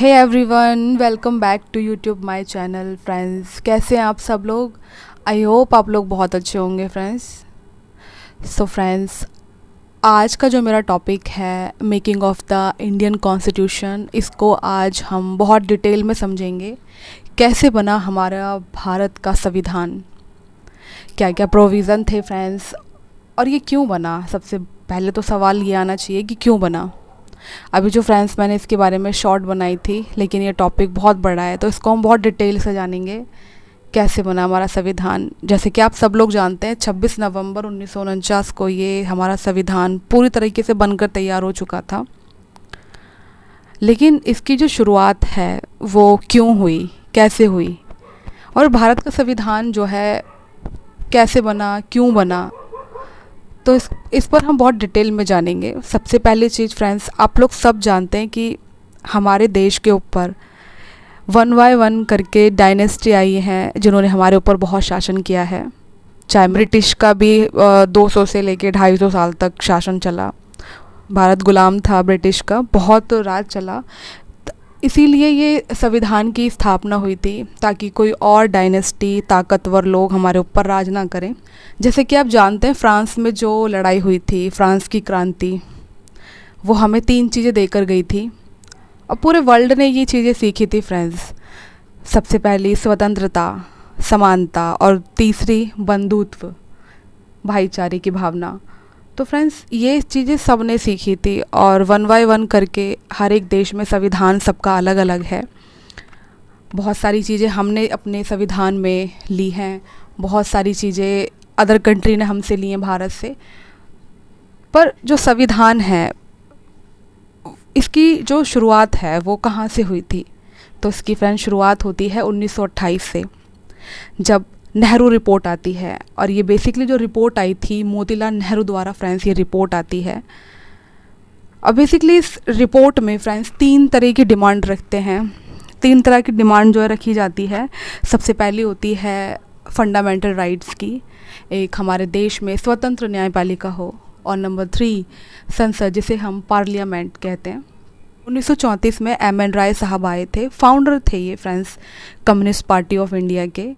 Hey everyone, welcome back to YouTube my channel. Friends, कैसे हैं आप सब लोग? आई होप आप लोग बहुत अच्छे होंगे फ्रेंड्स। सो फ्रेंड्स, आज का जो मेरा टॉपिक है making of the Indian constitution, इसको आज हम बहुत डिटेल में समझेंगे। कैसे बना हमारा भारत का संविधान, क्या क्या प्रोविज़न थे फ्रेंड्स, और ये क्यों बना। सबसे पहले तो सवाल ये आना चाहिए कि क्यों बना। अभी जो फ्रेंड्स मैंने इसके बारे में शॉर्ट बनाई थी, लेकिन ये टॉपिक बहुत बड़ा है तो इसको हम बहुत डिटेल से जानेंगे। कैसे बना हमारा संविधान। जैसे कि आप सब लोग जानते हैं 26 नवंबर 1949 को ये हमारा संविधान पूरी तरीके से बनकर तैयार हो चुका था। लेकिन इसकी जो शुरुआत है वो क्यों हुई, कैसे हुई, और भारत का संविधान जो है कैसे बना, क्यों बना, तो इस पर हम बहुत डिटेल में जानेंगे। सबसे पहली चीज़ फ्रेंड्स, आप लोग सब जानते हैं कि हमारे देश के ऊपर 1 बाय 1 करके डायनेस्टी आई हैं जिन्होंने हमारे ऊपर बहुत शासन किया है। चाहे ब्रिटिश का भी 200 से लेके 250 साल तक शासन चला। भारत गुलाम था ब्रिटिश का, बहुत राज चला। इसीलिए ये संविधान की स्थापना हुई थी ताकि कोई और डायनेस्टी, ताकतवर लोग हमारे ऊपर राज ना करें। जैसे कि आप जानते हैं फ्रांस में जो लड़ाई हुई थी, फ्रांस की क्रांति, वो हमें 3 चीज़ें देकर गई थी और पूरे वर्ल्ड ने ये चीज़ें सीखी थी फ्रेंड्स। सबसे पहली स्वतंत्रता, समानता, और तीसरी बंधुत्व, भाईचारे की भावना। तो फ्रेंड्स, ये चीज़ें सब ने सीखी थी और 1 बाय 1 करके हर एक देश में संविधान सबका अलग अलग है। बहुत सारी चीज़ें हमने अपने संविधान में ली हैं, बहुत सारी चीज़ें अदर कंट्री ने हमसे ली हैं भारत से। पर जो संविधान है, इसकी जो शुरुआत है वो कहाँ से हुई थी? तो इसकी फ्रेंड शुरुआत होती है 1928 से, जब नेहरू रिपोर्ट आती है। और ये बेसिकली जो रिपोर्ट आई थी मोतीलाल नेहरू द्वारा फ्रेंड्स, ये रिपोर्ट आती है। और बेसिकली इस रिपोर्ट में फ्रेंड्स 3 तरह की डिमांड रखते हैं। 3 तरह की डिमांड जो है रखी जाती है। सबसे पहली होती है फंडामेंटल राइट्स की, एक हमारे देश में स्वतंत्र न्यायपालिका हो, और नंबर 3 संसद, जिसे हम पार्लियामेंट कहते हैं। 1934 में एम एन राय साहब आए थे, फाउंडर थे ये friends communist party of India के।